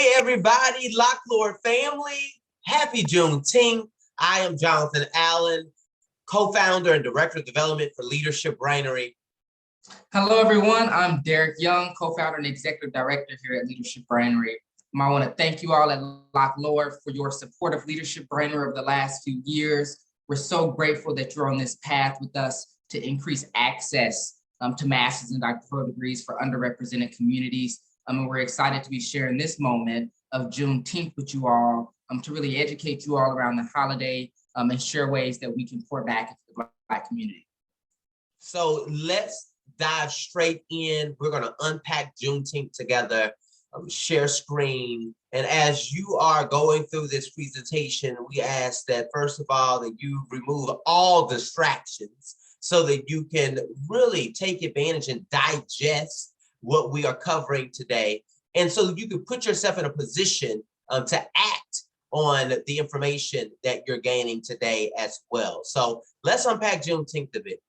Hey everybody, Locke family, happy Juneteenth. I am Jonathan Allen, co-founder and director of development for Leadership Brainery. Hello everyone, I'm Derek Young, co-founder and executive director here at Leadership Brainery. I want to thank you all at Locke for your support of Leadership Brainery over the last few years. We're so grateful that you're on this path with us to increase access to master's and doctoral degrees for underrepresented communities. And we're excited to be sharing this moment of Juneteenth with you all to really educate you all around the holiday and share ways that we can pour back into the Black community. So let's dive straight in. We're going to unpack Juneteenth together, share screen. And as you are going through this presentation, we ask that first of all, that you remove all distractions so that you can really take advantage and digest what we are covering today. And so you can put yourself in a position to act on the information that you're gaining today as well. So let's unpack Juneteenth a bit.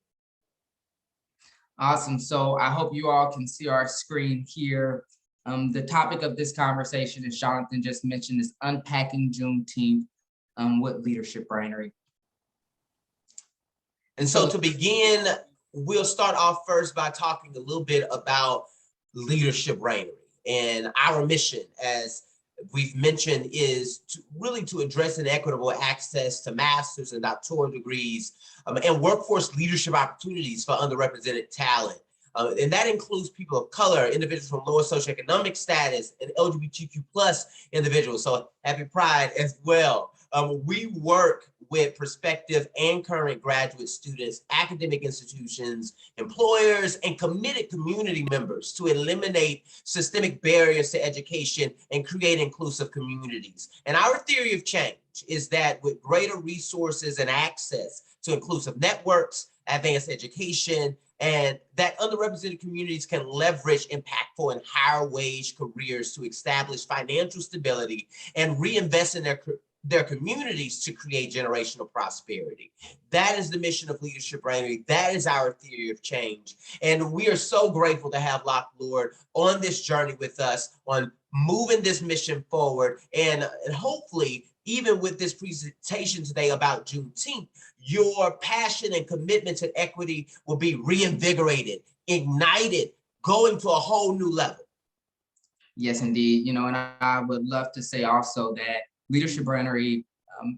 Awesome. So I hope you all can see our screen here. The topic of this conversation, as Jonathan just mentioned, is unpacking Juneteenth with Leadership Brainery. And so to begin, we'll start off first by talking a little bit about Leadership Brainery. And our mission, as we've mentioned, is to address inequitable access to master's and doctoral degrees and workforce leadership opportunities for underrepresented talent. And that includes people of color, individuals from lower socioeconomic status, and LGBTQ+ individuals. So happy Pride as well. We work with prospective and current graduate students, academic institutions, employers, and committed community members to eliminate systemic barriers to education and create inclusive communities. And our theory of change is that with greater resources and access to inclusive networks, advanced education, and that underrepresented communities can leverage impactful and higher wage careers to establish financial stability and reinvest in their communities to create generational prosperity. That is the mission of Leadership Brainery. That is our theory of change. And we are so grateful to have Locke on this journey with us on moving this mission forward. And hopefully, even with this presentation today about Juneteenth, your passion and commitment to equity will be reinvigorated, ignited, going to a whole new level. Yes, indeed. And I would love to say also that Leadership Brainery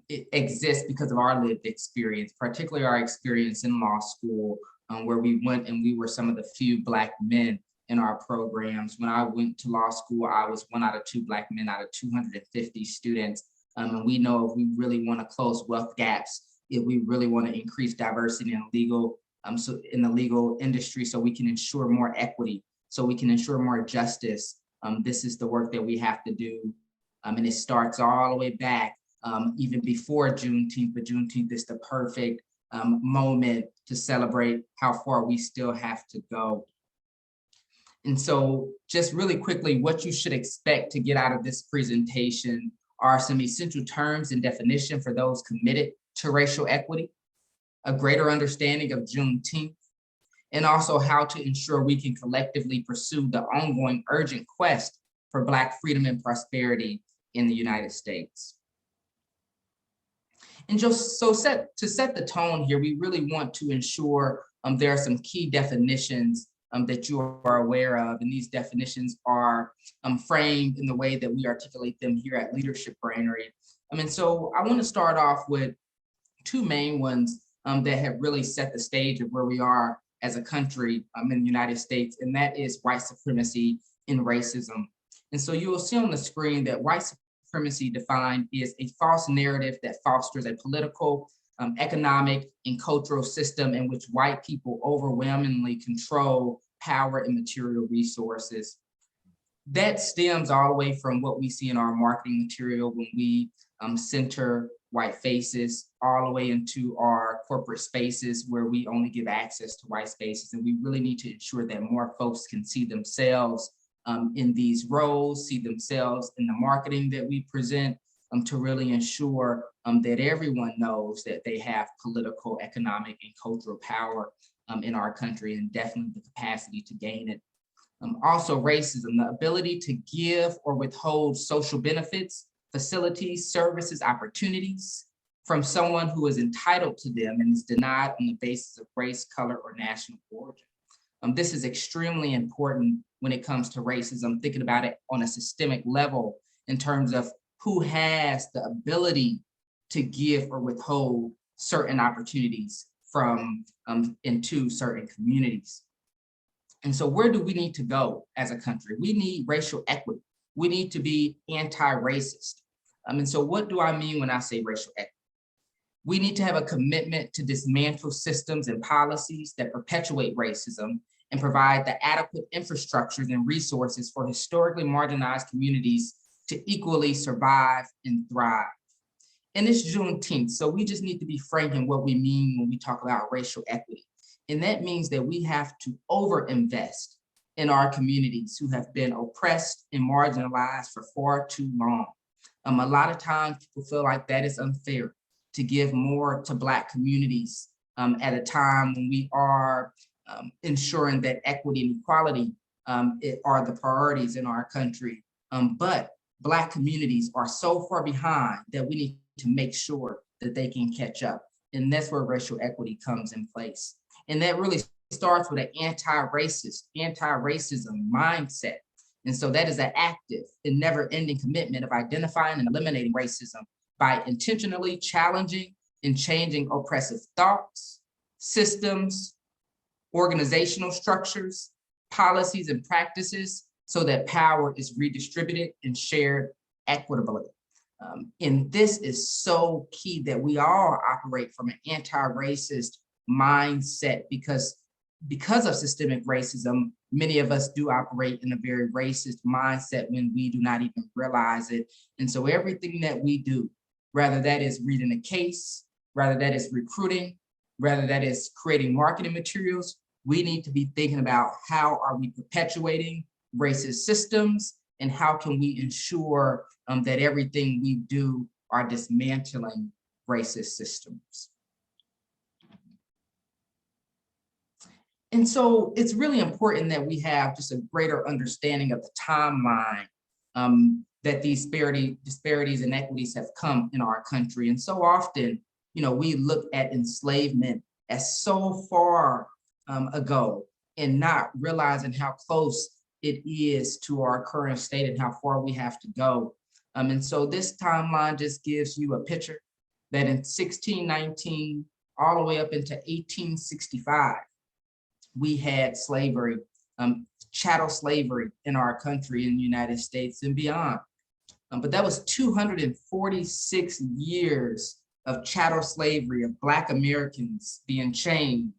it exists because of our lived experience, particularly our experience in law school, where we went and we were some of the few Black men in our programs. When I went to law school, I was 1 out of 2 Black men out of 250 students. And we know if we really want to close wealth gaps, if we really want to increase diversity in the legal industry, so we can ensure more equity, so we can ensure more justice, this is the work that we have to do. And it starts all the way back, even before Juneteenth, but Juneteenth is the perfect moment to celebrate how far we still have to go. And so just really quickly, what you should expect to get out of this presentation are some essential terms and definition for those committed to racial equity, a greater understanding of Juneteenth, and also how to ensure we can collectively pursue the ongoing urgent quest for Black freedom and prosperity in the United States. And just to set the tone here, we really want to ensure there are some key definitions that you are aware of, and these definitions are framed in the way that we articulate them here at Leadership Brainery. So I want to start off with 2 main ones that have really set the stage of where we are as a country in the United States, and that is white supremacy and racism. And so you will see on the screen that white supremacy defined is a false narrative that fosters a political, economic, and cultural system in which white people overwhelmingly control power and material resources. That stems all the way from what we see in our marketing material when we center white faces, all the way into our corporate spaces where we only give access to white spaces. And we really need to ensure that more folks can see themselves in these roles, see themselves in the marketing that we present, to really ensure that everyone knows that they have political, economic, and cultural power in our country, and definitely the capacity to gain it. Also racism, the ability to give or withhold social benefits, facilities, services, opportunities from someone who is entitled to them and is denied on the basis of race, color, or national origin. This is extremely important when it comes to racism, thinking about it on a systemic level in terms of who has the ability to give or withhold certain opportunities from into certain communities. And so where do we need to go as a country? We need racial equity. We need to be anti-racist. And so what do I mean when I say racial equity? We need to have a commitment to dismantle systems and policies that perpetuate racism and provide the adequate infrastructures and resources for historically marginalized communities to equally survive and thrive. And it's Juneteenth, so we just need to be frank in what we mean when we talk about racial equity. And that means that we have to overinvest in our communities who have been oppressed and marginalized for far too long. A lot of times people feel like that is unfair to give more to Black communities at a time when we are ensuring that equity and equality are the priorities in our country. But Black communities are so far behind that we need to make sure that they can catch up. And that's where racial equity comes in place. And that really starts with an anti-racist, anti-racism mindset. And so that is an active and never-ending commitment of identifying and eliminating racism by intentionally challenging and changing oppressive thoughts, systems, organizational structures, policies, and practices so that power is redistributed and shared equitably. And this is so key that we all operate from an anti-racist mindset because of systemic racism, many of us do operate in a very racist mindset when we do not even realize it. And so everything that we do, whether that is reading a case, whether that is recruiting, whether that is creating marketing materials, we need to be thinking about how are we perpetuating racist systems and how can we ensure that everything we do are dismantling racist systems. And so it's really important that we have just a greater understanding of the timeline that these disparities and inequities have come in our country. And so often, we look at enslavement as so far ago and not realizing how close it is to our current state and how far we have to go. And so this timeline just gives you a picture that in 1619, all the way up into 1865, we had slavery, chattel slavery in our country in the United States and beyond. But that was 246 years of chattel slavery, of Black Americans being chained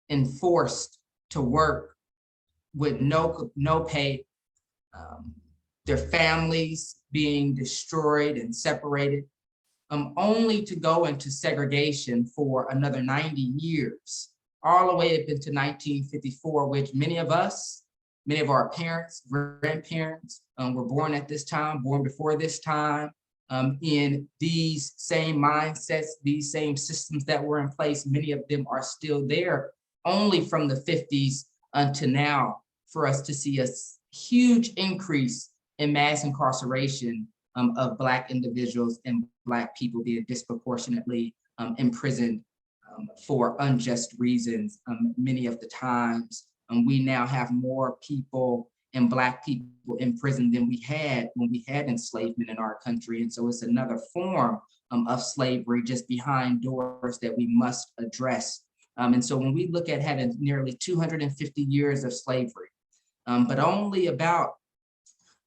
and forced to work with no pay, their families being destroyed and separated, only to go into segregation for another 90 years, all the way up into 1954, which many of our parents, grandparents were born at this time, born before this time, in these same mindsets, these same systems that were in place. Many of them are still there, only from the 50s until now, for us to see a huge increase in mass incarceration of Black individuals and Black people being disproportionately imprisoned for unjust reasons. Many of the times, we now have more people and Black people in prison than we had when we had enslavement in our country. And so it's another form of slavery just behind doors that we must address. And so when we look at having nearly 250 years of slavery, but only about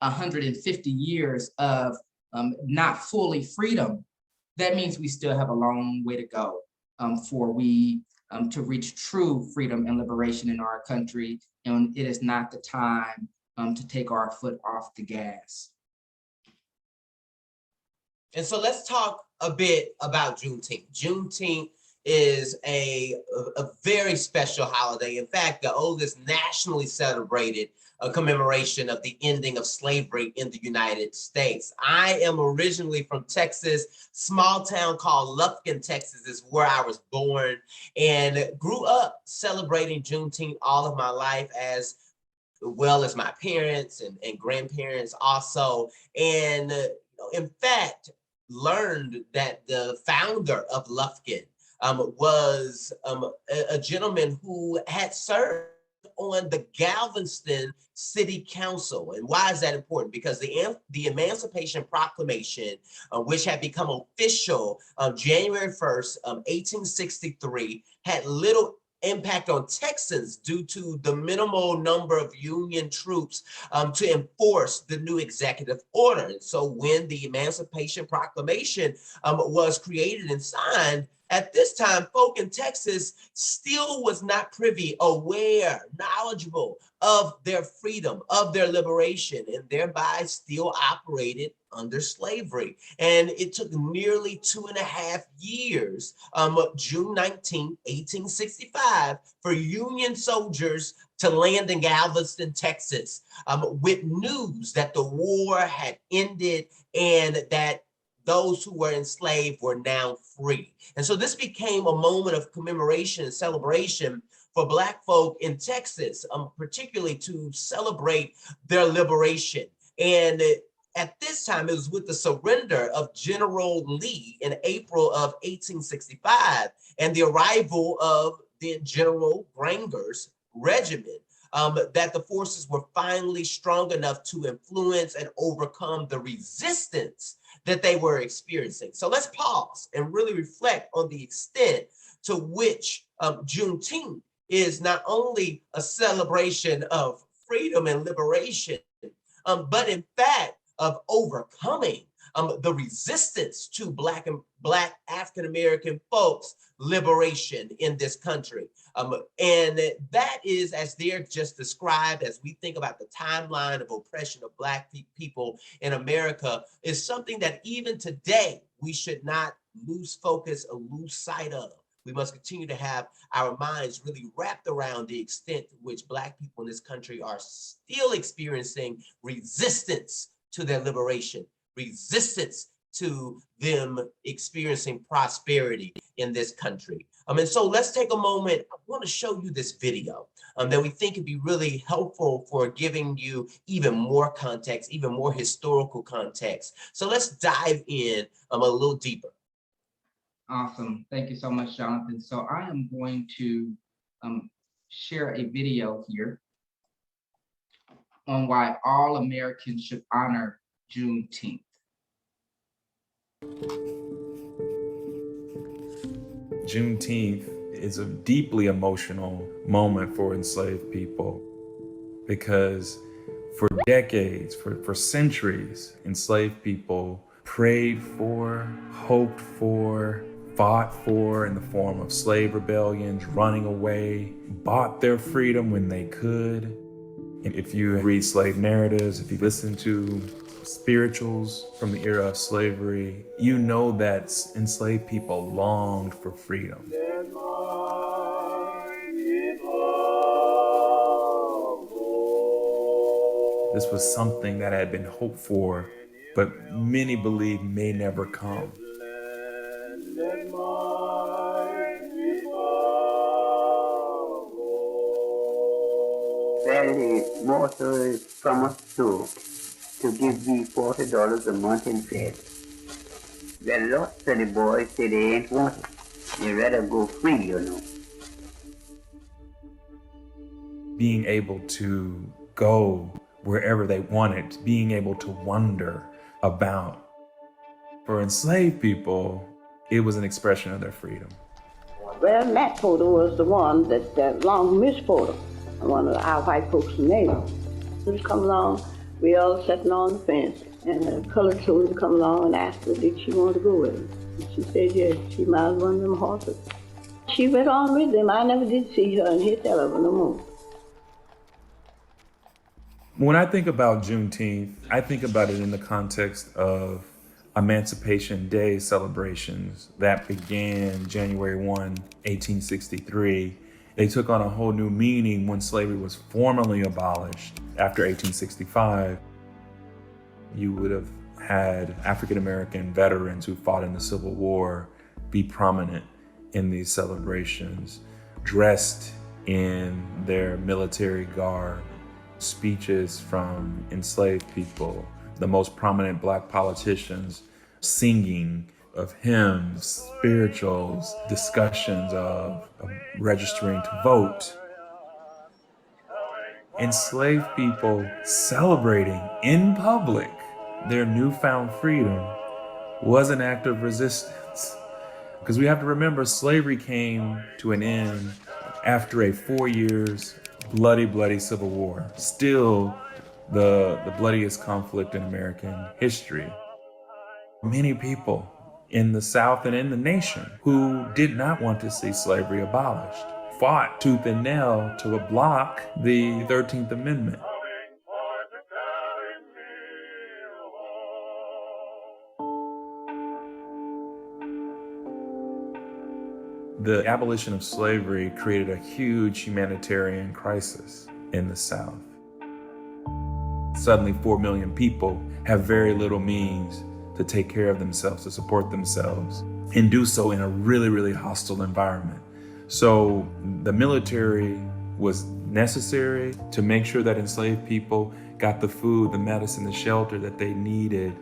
150 years of not fully freedom, that means we still have a long way to go for we to reach true freedom and liberation in our country. And it is not the time to take our foot off the gas. And so let's talk a bit about Juneteenth. Juneteenth is a very special holiday. In fact, the oldest nationally celebrated commemoration of the ending of slavery in the United States. I am originally from Texas, small town called Locke, Texas is where I was born and grew up celebrating Juneteenth all of my life as well as my parents and grandparents also. And in fact, learned that the founder of Lufkin was a gentleman who had served on the Galveston City Council. And why is that important? Because the Emancipation Proclamation, which had become official January 1st, 1863, had little impact on Texans due to the minimal number of Union troops to enforce the new executive order. And so when the Emancipation Proclamation was created and signed, at this time, folk in Texas still was not privy, aware, knowledgeable of their freedom, of their liberation, and thereby still operated under slavery. And it took nearly 2.5 years, June 19, 1865, for Union soldiers to land in Galveston, Texas, with news that the war had ended and that those who were enslaved were now free. And so this became a moment of commemoration and celebration for Black folk in Texas, particularly to celebrate their liberation. And at this time, it was with the surrender of General Lee in April of 1865 and the arrival of the General Granger's regiment that the forces were finally strong enough to influence and overcome the resistance that they were experiencing. So let's pause and really reflect on the extent to which Juneteenth is not only a celebration of freedom and liberation, but in fact of overcoming the resistance to Black African-American folks' liberation in this country. And that is, as they're just described, as we think about the timeline of oppression of Black people in America, is something that even today we should not lose focus or lose sight of. We must continue to have our minds really wrapped around the extent to which Black people in this country are still experiencing resistance to their liberation, resistance to them experiencing prosperity in this country. And so let's take a moment. I want to show you this video that we think would be really helpful for giving you even more context, even more historical context. So let's dive in a little deeper. Awesome. Thank you so much, Jonathan. So I am going to share a video here on why all Americans should honor Juneteenth. Juneteenth is a deeply emotional moment for enslaved people because for decades, for centuries, enslaved people prayed for, hoped for, fought for in the form of slave rebellions, running away, bought their freedom when they could. And if you read slave narratives, if you listen to spirituals from the era of slavery, you know that enslaved people longed for freedom. This was something that had been hoped for, but many believe may never come. Well, the motto is from us to give thee $40 a month in fed. Well, lots of the boys say they ain't want it. They rather go free, you know. Being able to go wherever they wanted, being able to wonder about. For enslaved people, it was an expression of their freedom. Well, Matt Porter was the one that long Miss Porter, one of our white folks in neighbor. She come along, we all sitting on the fence, and the colored soldier come along and asked her did she want to go with him. And she said yes, she mounted one of them horses. She went on with them. I never did see her and hear tell of her no more. When I think about Juneteenth, I think about it in the context of Emancipation Day celebrations that began January 1, 1863. They took on a whole new meaning when slavery was formally abolished after 1865. You would have had African-American veterans who fought in the Civil War be prominent in these celebrations, dressed in their military garb, speeches from enslaved people, the most prominent Black politicians singing of hymns, spirituals, discussions of registering to vote. Enslaved people celebrating in public their newfound freedom was an act of resistance. Because we have to remember, slavery came to an end after a 4 years bloody civil war. Still the bloodiest conflict in American history. Many people in the South and in the nation who did not want to see slavery abolished fought tooth and nail to block the 13th Amendment. The abolition of slavery created a huge humanitarian crisis in the South. Suddenly, 4 million people have very little means to take care of themselves, to support themselves, and do so in a really hostile environment. So the military was necessary to make sure that enslaved people got the food, the medicine, the shelter that they needed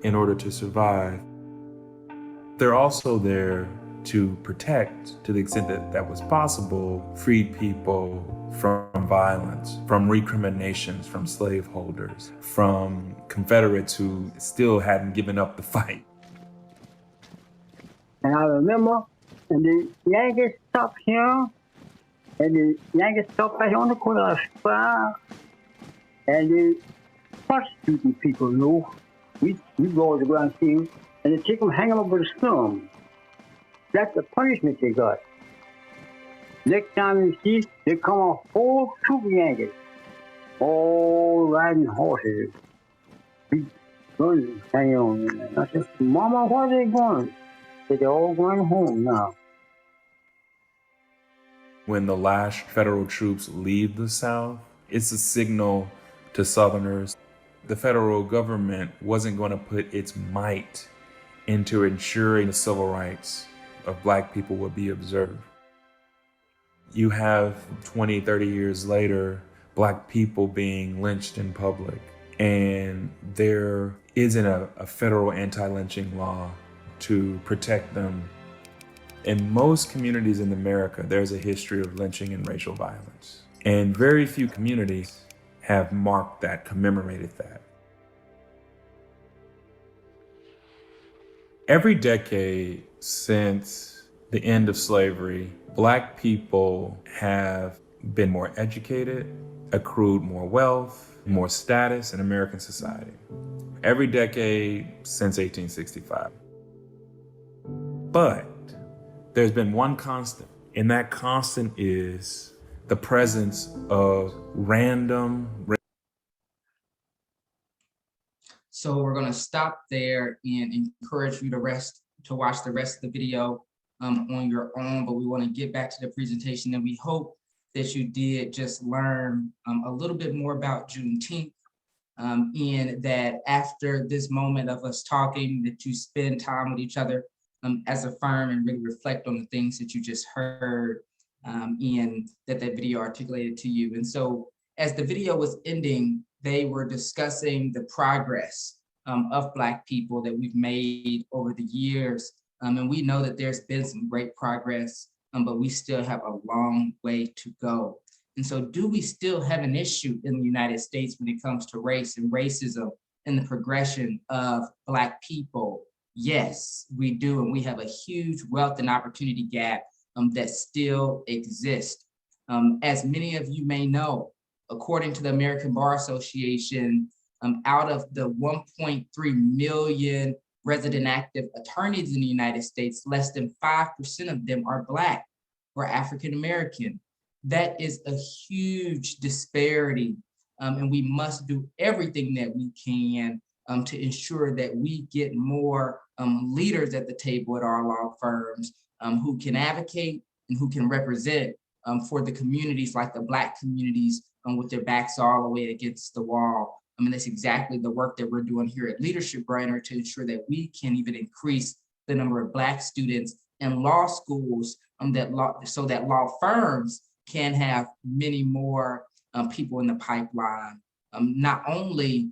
in order to survive. They're also there to protect, to the extent that that was possible, freed people from violence, from recriminations, from slaveholders, from Confederates who still hadn't given up the fight. And I remember when the Yankees stopped here, and the Yankees stopped back on the corner of Square, and they prosecuting people, you know. We go to the ground team, and they take them, hang them over the slum. That's the punishment they got. Next time you see, they come a whole troop of Yankees, all riding horses, big guns hanging on them. And I said, Mama, where are they going? They're all going home now. When the last federal troops leave the South, it's a signal to Southerners. The federal government wasn't going to put its might into ensuring the civil rights of Black people would be observed. You have 20, 30 years later, Black people being lynched in public, and there isn't a federal anti-lynching law to protect them. In most communities in America, there's a history of lynching and racial violence, and very few communities have marked that, commemorated that. Every decade since the end of slavery, Black people have been more educated, accrued more wealth, more status in American society. Every decade since 1865. But there's been one constant, and that constant is the presence of random. So we're going to stop there and encourage you to watch the rest of the video on your own, but we want to get back to the presentation, and we hope that you did just learn a little bit more about Juneteenth, and that after this moment of us talking, that you spend time with each other as a firm and really reflect on the things that you just heard and that video articulated to you. And so as the video was ending, they were discussing the progress of Black people that we've made over the years. And we know that there's been some great progress, but we still have a long way to go. And so do we still have an issue in the United States when it comes to race and racism and the progression of Black people? Yes, we do. And we have a huge wealth and opportunity gap that still exists. As many of you may know, according to the American Bar Association, out of the 1.3 million resident active attorneys in the United States, less than 5% of them are Black or African American. That is a huge disparity, and we must do everything that we can to ensure that we get more leaders at the table at our law firms who can advocate and who can represent for the communities, like the Black communities, with their backs all the way against the wall. I mean, that's exactly the work that we're doing here at Leadership Brainery to ensure that we can even increase the number of Black students in law schools so that law firms can have many more people in the pipeline, not only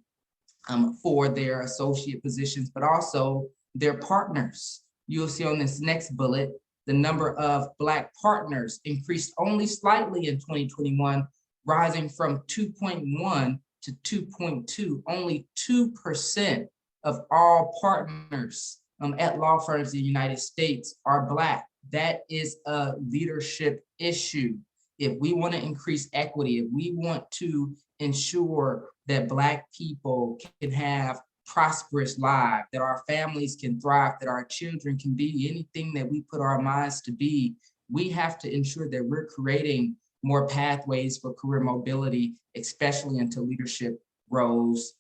for their associate positions, but also their partners. You'll see on this next bullet, the number of Black partners increased only slightly in 2021, rising from 2.1 to 2.2. Only 2% of all partners at law firms in the United States are Black. That is a leadership issue. If we want to increase equity, if we want to ensure that Black people can have prosperous lives, that our families can thrive, that our children can be anything that we put our minds to be, we have to ensure that we're creating more pathways for career mobility, especially into leadership roles,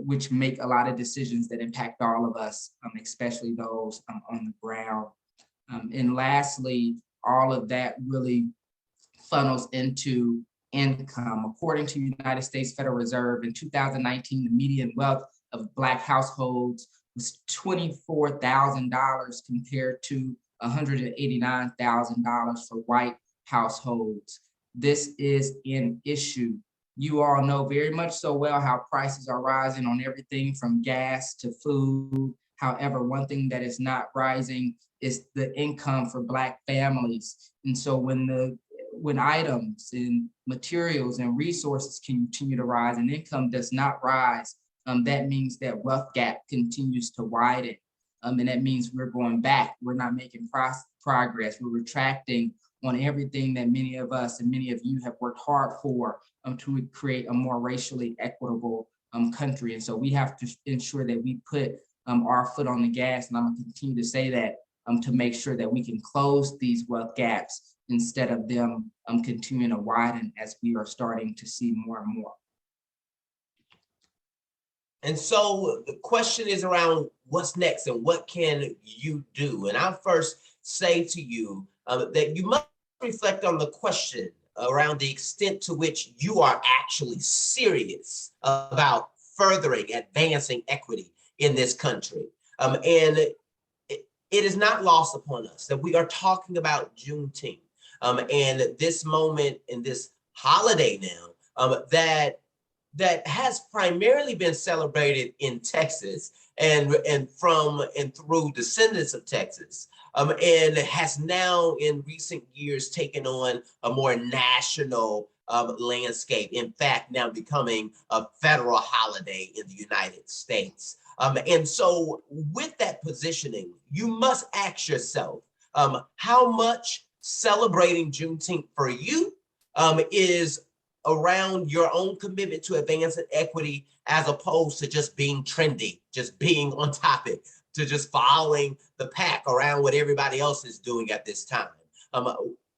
which make a lot of decisions that impact all of us, especially those on the ground. And lastly, all of that really funnels into income. According to the United States Federal Reserve, in 2019, the median wealth of Black households was $24,000 compared to $189,000 for white households. This is an issue. You all know very much so well how prices are rising on everything from gas to food. However, one thing that is not rising is the income for Black families. And so when items and materials and resources continue to rise and income does not rise, that means that wealth gap continues to widen. And that means we're going back. We're not making progress. We're retracting on everything that many of us and many of you have worked hard for to create a more racially equitable country. And so we have to ensure that we put our foot on the gas, and I'm gonna continue to say that to make sure that we can close these wealth gaps instead of them continuing to widen as we are starting to see more and more. And so the question is around what's next and what can you do? And I'll first say to you that you must reflect on the question around the extent to which you are actually serious about furthering, advancing equity in this country. And it is not lost upon us that we are talking about Juneteenth and this moment and this holiday now that has primarily been celebrated in Texas and through descendants of Texas, and has now in recent years taken on a more national landscape. In fact, now becoming a federal holiday in the United States. And so with that positioning, you must ask yourself, how much celebrating Juneteenth for you is around your own commitment to advancing equity, as opposed to just being trendy, just being on topic, to just following the pack around what everybody else is doing at this time.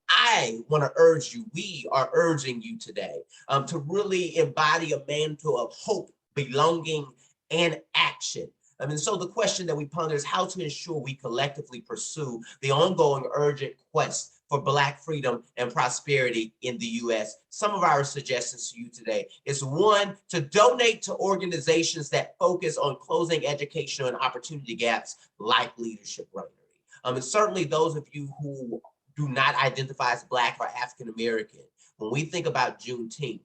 I want to urge you, we are urging you today to really embody a mantle of hope, belonging, and action. And so the question that we ponder is how to ensure we collectively pursue the ongoing urgent quest for Black freedom and prosperity in the U.S. Some of our suggestions to you today is, one, to donate to organizations that focus on closing educational and opportunity gaps like Leadership Brainery. And certainly those of you who do not identify as Black or African American, when we think about Juneteenth,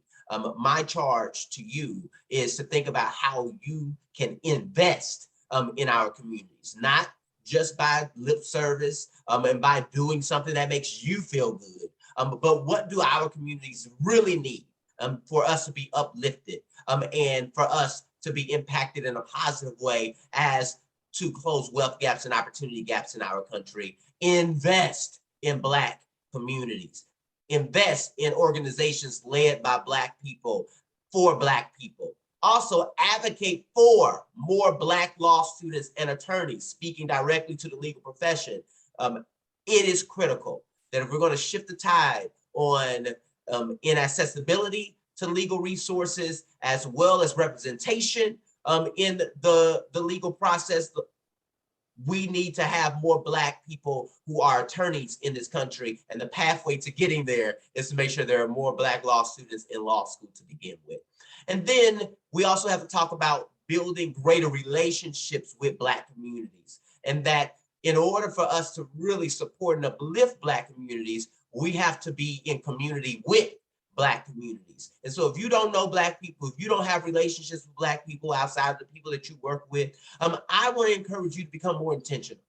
my charge to you is to think about how you can invest in our communities, not just by lip service and by doing something that makes you feel good, but what do our communities really need for us to be uplifted and for us to be impacted in a positive way as to close wealth gaps and opportunity gaps in our country. Invest in Black communities. Invest in organizations led by Black people, for Black people. Also advocate for more Black law students and attorneys speaking directly to the legal profession. It is critical that if we're going to shift the tide on inaccessibility to legal resources, as well as representation in the legal process, we need to have more Black people who are attorneys in this country. And the pathway to getting there is to make sure there are more Black law students in law school to begin with. And then we also have to talk about building greater relationships with Black communities. And that in order for us to really support and uplift Black communities, we have to be in community with Black communities. And so if you don't know Black people, if you don't have relationships with Black people outside of the people that you work with, I want to encourage you to become more intentional,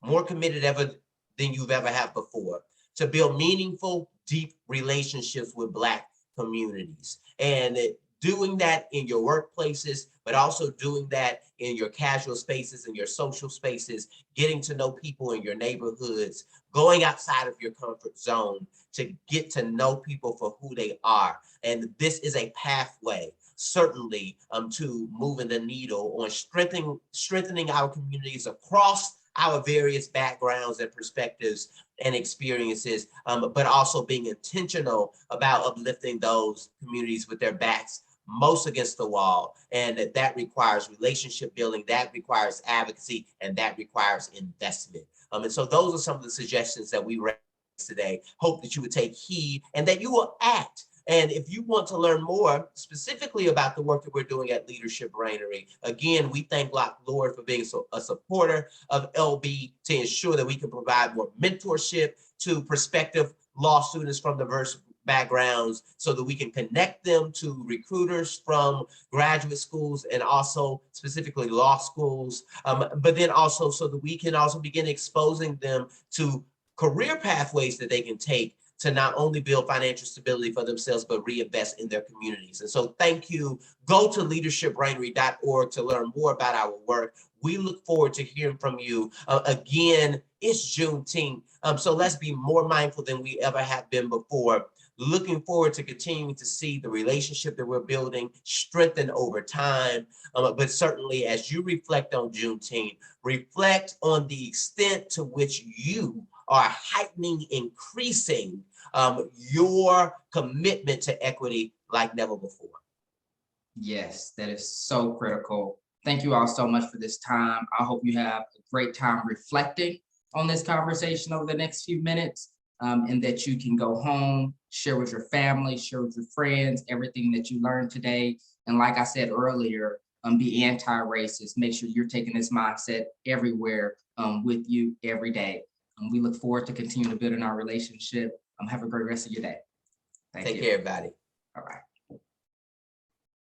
more committed than you've ever had before, to build meaningful, deep relationships with Black communities. And doing that in your workplaces, but also doing that in your casual spaces and your social spaces, getting to know people in your neighborhoods, going outside of your comfort zone to get to know people for who they are. And this is a pathway, certainly, to moving the needle on strengthening our communities across our various backgrounds and perspectives and experiences, but also being intentional about uplifting those communities with their backs most against the wall. And that requires relationship building, that requires advocacy, and that requires investment. And so those are some of the suggestions that we raised today. Hope that you would take heed and that you will act. And if you want to learn more specifically about the work that we're doing at Leadership Brainery, again, we thank Locke for being a supporter of LB to ensure that we can provide more mentorship to prospective law students from diverse backgrounds so that we can connect them to recruiters from graduate schools and also specifically law schools, but then also so that we can also begin exposing them to career pathways that they can take to not only build financial stability for themselves, but reinvest in their communities. And so thank you. Go to leadershipbrainery.org to learn more about our work. We look forward to hearing from you. Again, it's Juneteenth. So let's be more mindful than we ever have been before. Looking forward to continuing to see the relationship that we're building strengthen over time. But certainly as you reflect on Juneteenth, reflect on the extent to which you are heightening, increasing your commitment to equity like never before. Yes, that is so critical. Thank you all so much for this time. I hope you have a great time reflecting on this conversation over the next few minutes, and that you can go home, share with your family, share with your friends, everything that you learned today. And like I said earlier, be anti-racist. Make sure you're taking this mindset everywhere with you every day. We look forward to continuing to build in our relationship. Have a great rest of your day. Take care, everybody. All right.